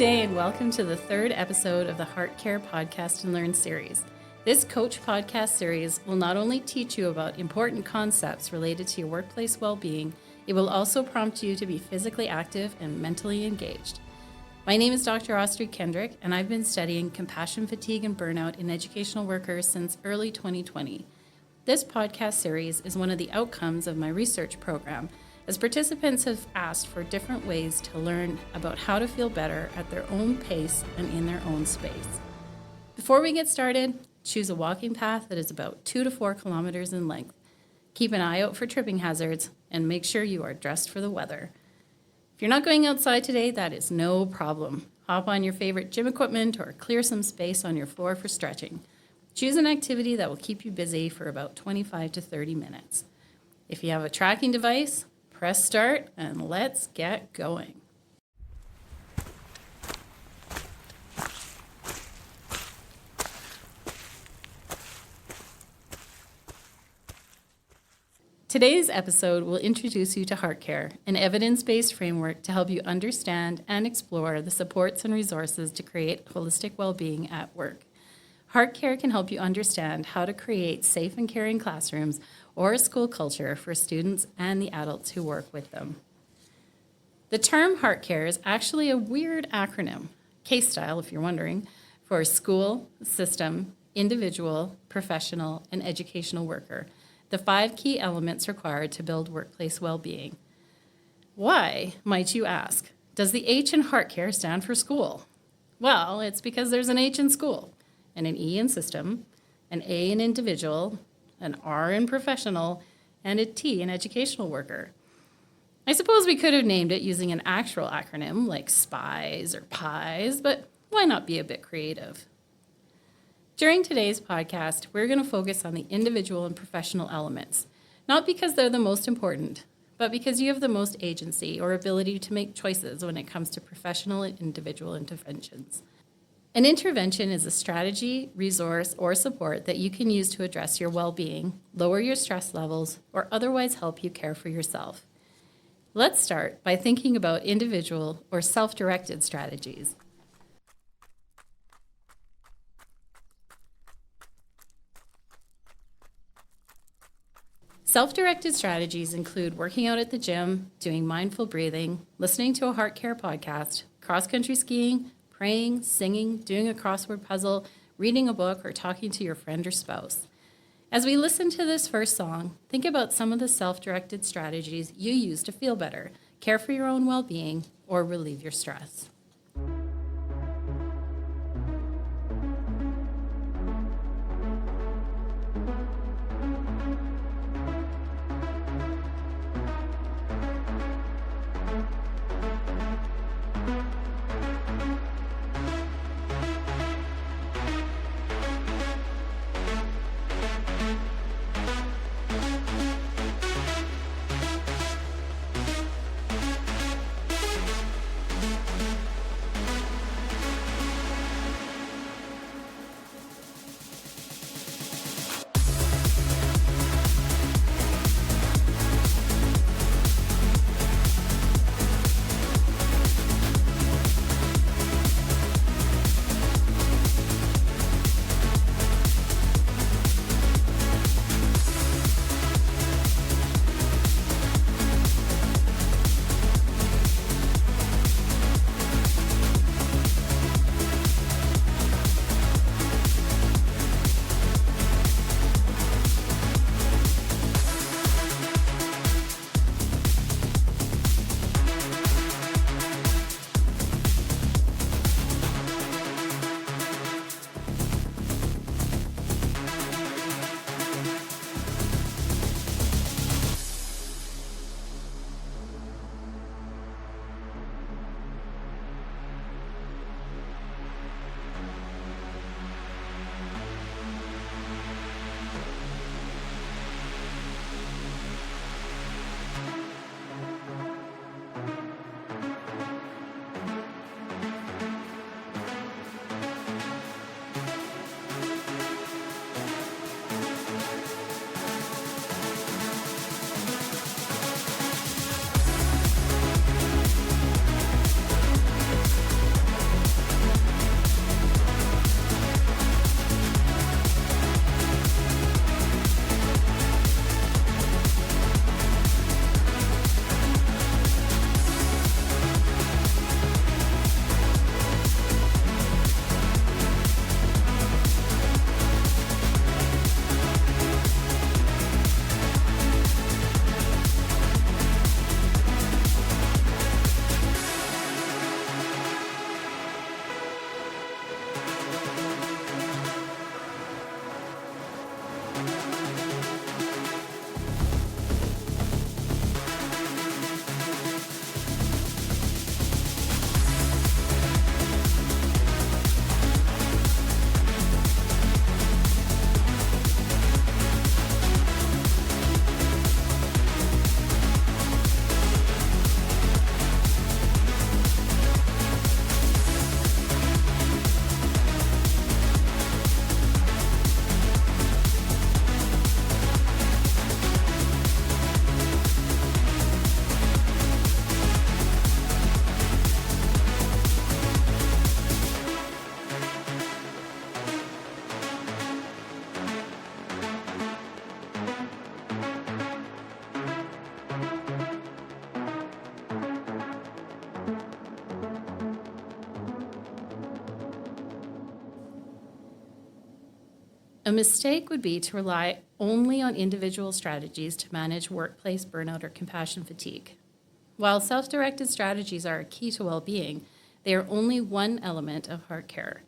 day and welcome to the third episode of the HEARTcare Podcast and Learn series. This coach podcast series will not only teach you about important concepts related to your workplace well-being, it will also prompt you to be physically active and mentally engaged. My name is Dr. Astrid Kendrick, and I've been studying compassion fatigue and burnout in educational workers since early 2020. This podcast series is one of the outcomes of my research program, as participants have asked for different ways to learn about how to feel better at their own pace and in their own space. Before we get started, choose a walking path that is about 2 to 4 kilometers in length. Keep an eye out for tripping hazards and make sure you are dressed for the weather. If you're not going outside today, that is no problem. Hop on your favorite gym equipment or clear some space on your floor for stretching. Choose an activity that will keep you busy for about 25 to 30 minutes. If you have a tracking device, press start and let's get going. Today's episode will introduce you to HEARTcare, an evidence-based framework to help you understand and explore the supports and resources to create holistic well-being at work. HEARTcare can help you understand how to create safe and caring classrooms or a school culture for students and the adults who work with them. The term HEARTcare is actually a weird acronym, case style if you're wondering, for school, system, individual, professional, and educational worker, the 5 key elements required to build workplace well-being. Why, might you ask, does the H in HEARTcare stand for school? Well, it's because there's an H in school, and an E in system, an A in individual, an R in professional, and a T in educational worker. I suppose we could have named it using an actual acronym like SPIES or PIES, but why not be a bit creative? During today's podcast, we're going to focus on the individual and professional elements, not because they're the most important, but because you have the most agency or ability to make choices when it comes to professional and individual interventions. An intervention is a strategy, resource, or support that you can use to address your well-being, lower your stress levels, or otherwise help you care for yourself. Let's start by thinking about individual or self-directed strategies. Self-directed strategies include working out at the gym, doing mindful breathing, listening to a HEARTcare podcast, cross-country skiing, praying, singing, doing a crossword puzzle, reading a book, or talking to your friend or spouse. As we listen to this first song, think about some of the self-directed strategies you use to feel better, care for your own well-being, or relieve your stress. A mistake would be to rely only on individual strategies to manage workplace burnout or compassion fatigue. While self-directed strategies are a key to well-being, they are only one element of HEARTcare.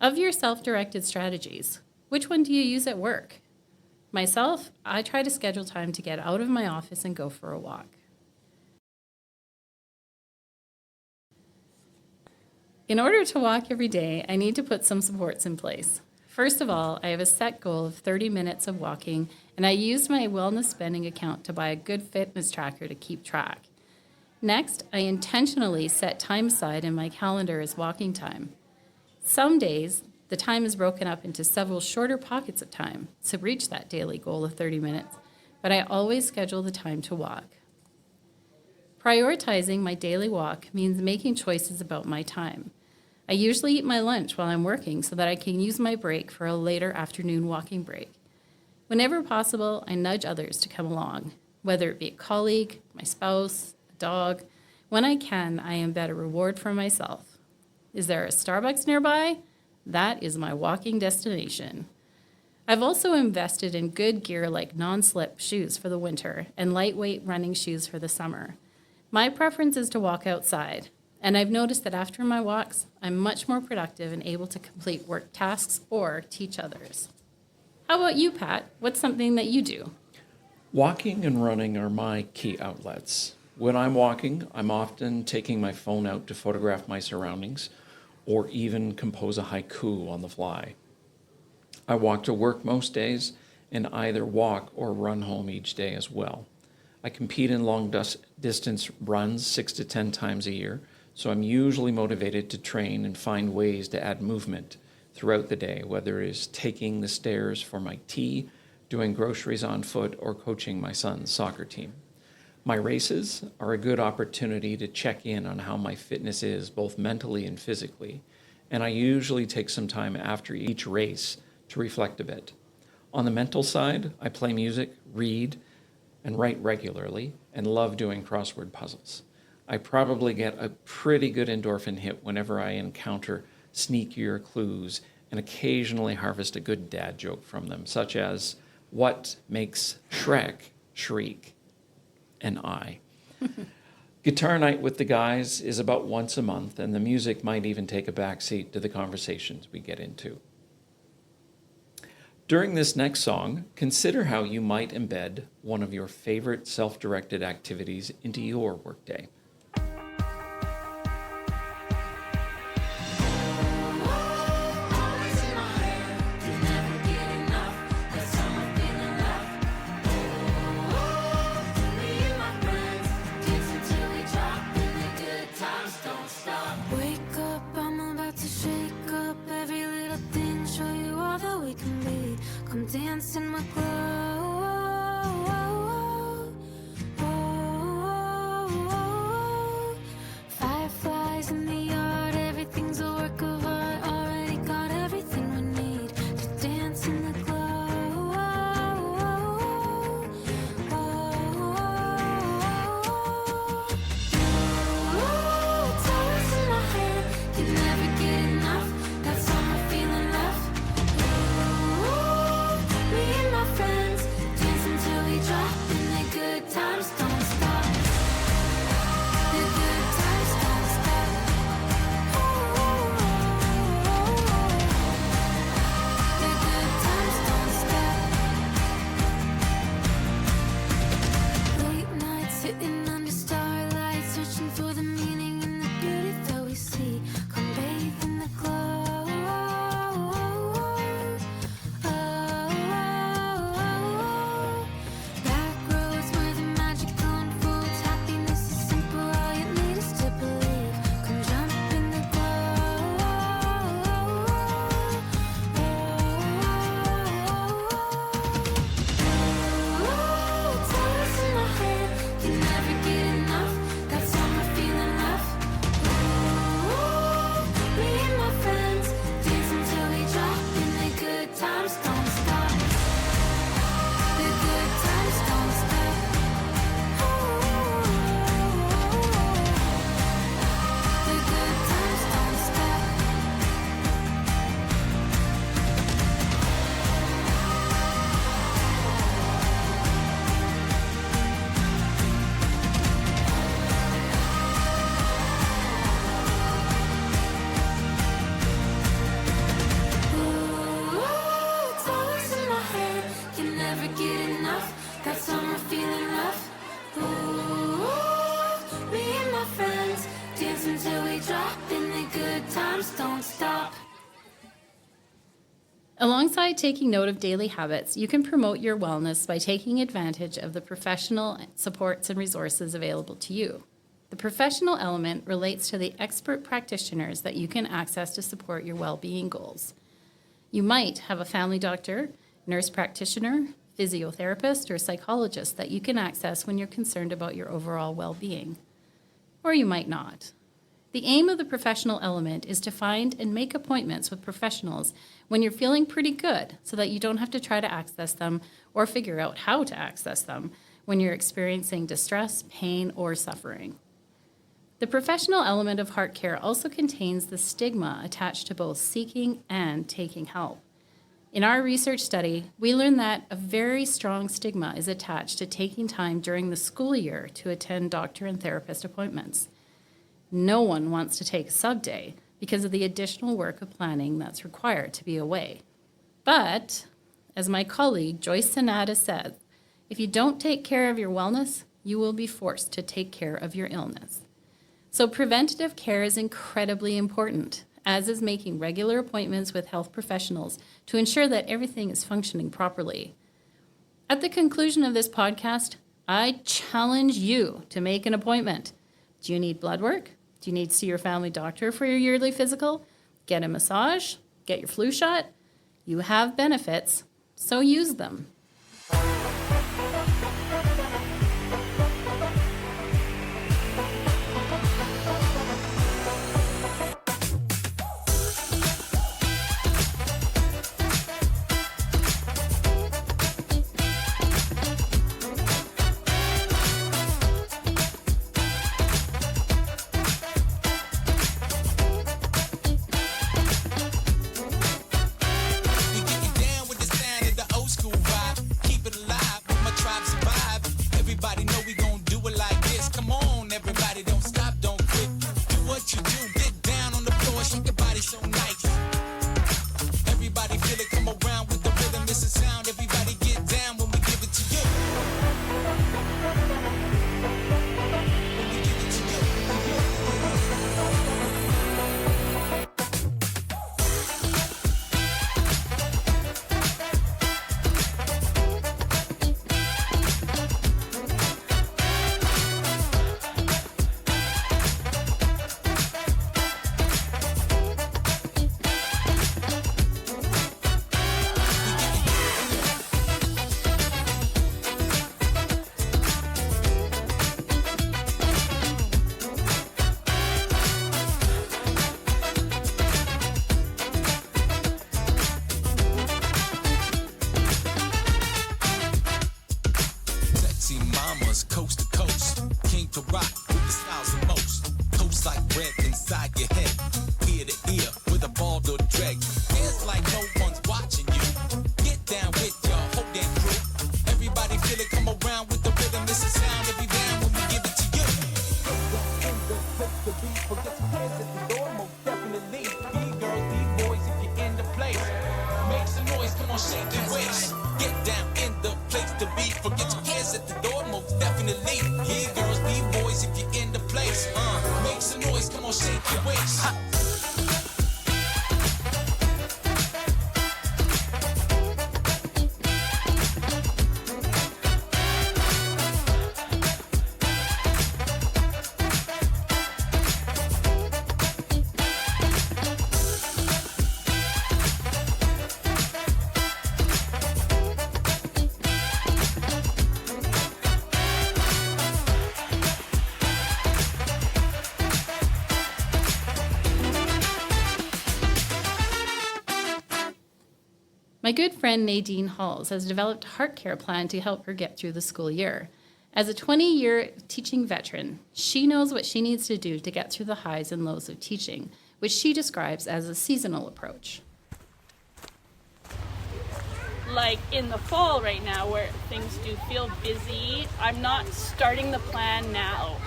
Of your self-directed strategies, which one do you use at work? Myself, I try to schedule time to get out of my office and go for a walk. In order to walk every day, I need to put some supports in place. First of all, I have a set goal of 30 minutes of walking, and I use my wellness spending account to buy a good fitness tracker to keep track. Next, I intentionally set time aside in my calendar as walking time. Some days, the time is broken up into several shorter pockets of time to reach that daily goal of 30 minutes, but I always schedule the time to walk. Prioritizing my daily walk means making choices about my time. I usually eat my lunch while I'm working so that I can use my break for a later afternoon walking break. Whenever possible, I nudge others to come along, whether it be a colleague, my spouse, a dog. When I can, I embed a reward for myself. Is there a Starbucks nearby? That is my walking destination. I've also invested in good gear like non-slip shoes for the winter and lightweight running shoes for the summer. My preference is to walk outside, and I've noticed that after my walks, I'm much more productive and able to complete work tasks or teach others. How about you, Pat? What's something that you do? Walking and running are my key outlets. When I'm walking, I'm often taking my phone out to photograph my surroundings or even compose a haiku on the fly. I walk to work most days and either walk or run home each day as well. I compete in long distance runs 6 to 10 times a year, so I'm usually motivated to train and find ways to add movement throughout the day, whether it is taking the stairs for my tea, doing groceries on foot, or coaching my son's soccer team. My races are a good opportunity to check in on how my fitness is, both mentally and physically, and I usually take some time after each race to reflect a bit. On the mental side, I play music, read, and write regularly, and love doing crossword puzzles. I probably get a pretty good endorphin hit whenever I encounter sneakier clues and occasionally harvest a good dad joke from them, such as, what makes Shrek shriek? And I. Guitar night with the guys is about once a month, and the music might even take a backseat to the conversations we get into. During this next song, consider how you might embed one of your favorite self-directed activities into your workday. Dance in my glow. Just don't stop. Alongside taking note of daily habits, you can promote your wellness by taking advantage of the professional supports and resources available to you. The professional element relates to the expert practitioners that you can access to support your well-being goals. You might have a family doctor, nurse practitioner, physiotherapist, or psychologist that you can access when you're concerned about your overall well-being. Or you might not. The aim of the professional element is to find and make appointments with professionals when you're feeling pretty good so that you don't have to try to access them or figure out how to access them when you're experiencing distress, pain, or suffering. The professional element of HEARTcare also contains the stigma attached to both seeking and taking help. In our research study, we learned that a very strong stigma is attached to taking time during the school year to attend doctor and therapist appointments. No one wants to take a sub-day because of the additional work of planning that's required to be away. But, as my colleague Joyce Sanada said, if you don't take care of your wellness, you will be forced to take care of your illness. So preventative care is incredibly important, as is making regular appointments with health professionals to ensure that everything is functioning properly. At the conclusion of this podcast, I challenge you to make an appointment. Do you need blood work? Do you need to see your family doctor for your yearly physical? Get a massage? Get your flu shot? You have benefits, so use them. Coast to coast, king to rock with the styles of most. Toast like bread inside your head, ear to ear with a ball or drag. It's like no one's watching you. Get down with your whole damn crew. Everybody feel it, come around with the rhythm. This is sound every down when we give it to you. In the place to be, forget your hands at the door, most definitely. These girls, these boys, if you're in the place, make some noise, come on, shake your waist. Get down in the place to be, forget your hands at the door, most definitely. Yeah, girls, be boys, if you're in the place. Make some noise, come on, shake your waist. My good friend Nadine Halls has developed a HEARTcare plan to help her get through the school year. As a 20-year teaching veteran, she knows what she needs to do to get through the highs and lows of teaching, which she describes as a seasonal approach. Like in the fall right now where things do feel busy, I'm not starting the plan now.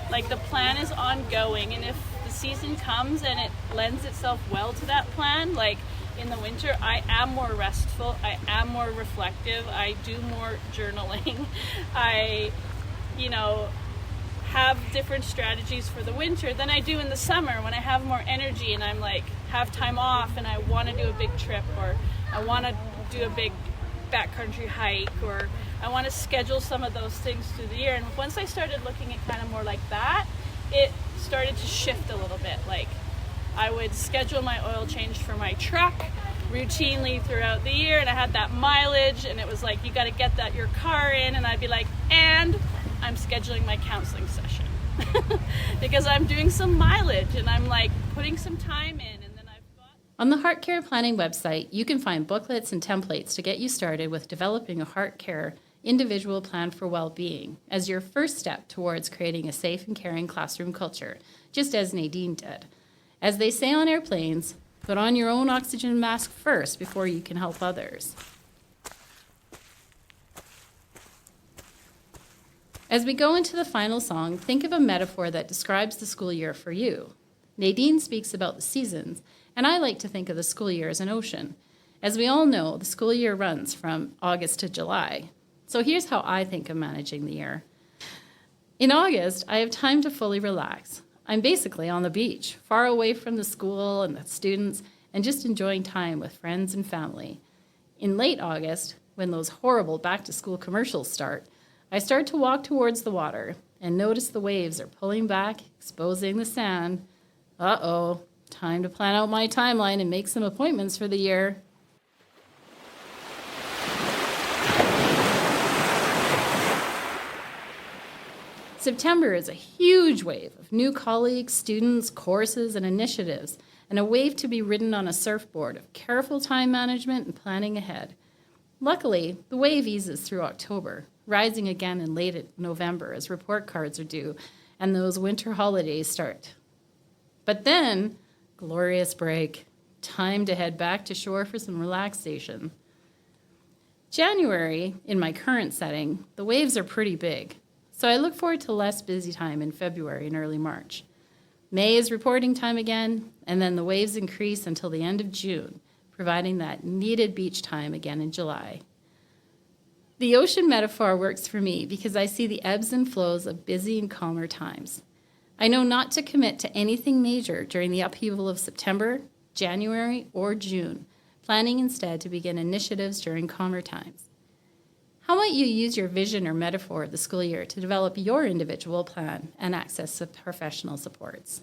Like the plan is ongoing, and if the season comes and it lends itself well to that plan, like in the winter, I am more restful, I am more reflective, I do more journaling, I have different strategies for the winter than I do in the summer when I have more energy and I'm like have time off and I want to do a big trip, or I want to do a big backcountry hike, or I want to schedule some of those things through the year. And once I started looking at kind of more like that, it started to shift a little bit. Like I would schedule my oil change for my truck routinely throughout the year, and I had that mileage, and it was like, you got to get your car in, and I'd be like, and I'm scheduling my counseling session because I'm doing some mileage and I'm like putting some time in. And then I've got... On the HEARTcare Planning website, you can find booklets and templates to get you started with developing a HEARTcare individual plan for well-being as your first step towards creating a safe and caring classroom culture, just as Nadine did. As they say on airplanes, put on your own oxygen mask first before you can help others. As we go into the final song, think of a metaphor that describes the school year for you. Nadine speaks about the seasons, and I like to think of the school year as an ocean. As we all know, the school year runs from August to July. So here's how I think of managing the year. In August, I have time to fully relax. I'm basically on the beach, far away from the school and the students, and just enjoying time with friends and family. In late August, when those horrible back-to-school commercials start, I start to walk towards the water and notice the waves are pulling back, exposing the sand. Uh-oh, time to plan out my timeline and make some appointments for the year. September is a huge wave of new colleagues, students, courses, and initiatives, and a wave to be ridden on a surfboard of careful time management and planning ahead. Luckily, the wave eases through October, rising again in late November as report cards are due and those winter holidays start. But then, glorious break, time to head back to shore for some relaxation. January, in my current setting, the waves are pretty big, so I look forward to less busy time in February and early March. May is reporting time again, and then the waves increase until the end of June, providing that needed beach time again in July. The ocean metaphor works for me because I see the ebbs and flows of busy and calmer times. I know not to commit to anything major during the upheaval of September, January, or June, planning instead to begin initiatives during calmer times. How might you use your vision or metaphor of the school year to develop your individual plan and access to professional supports?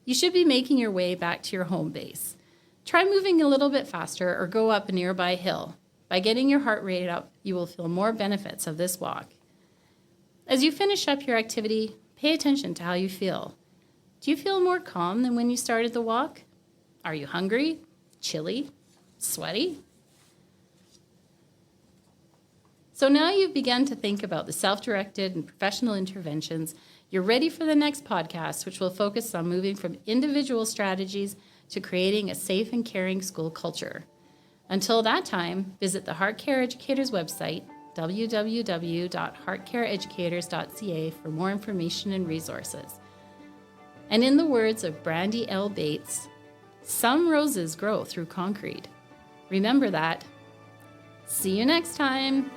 You should be making your way back to your home base. Try moving a little bit faster or go up a nearby hill. By getting your heart rate up, you will feel more benefits of this walk. As you finish up your activity, pay attention to how you feel. Do you feel more calm than when you started the walk? Are you hungry, chilly, sweaty? So now you've begun to think about the self-directed and professional interventions. You're ready for the next podcast, which will focus on moving from individual strategies to creating a safe and caring school culture. Until that time, visit the HEARTcare Educators website, www.heartcareeducators.ca, for more information and resources. And in the words of Brandy L. Bates, some roses grow through concrete. Remember that. See you next time.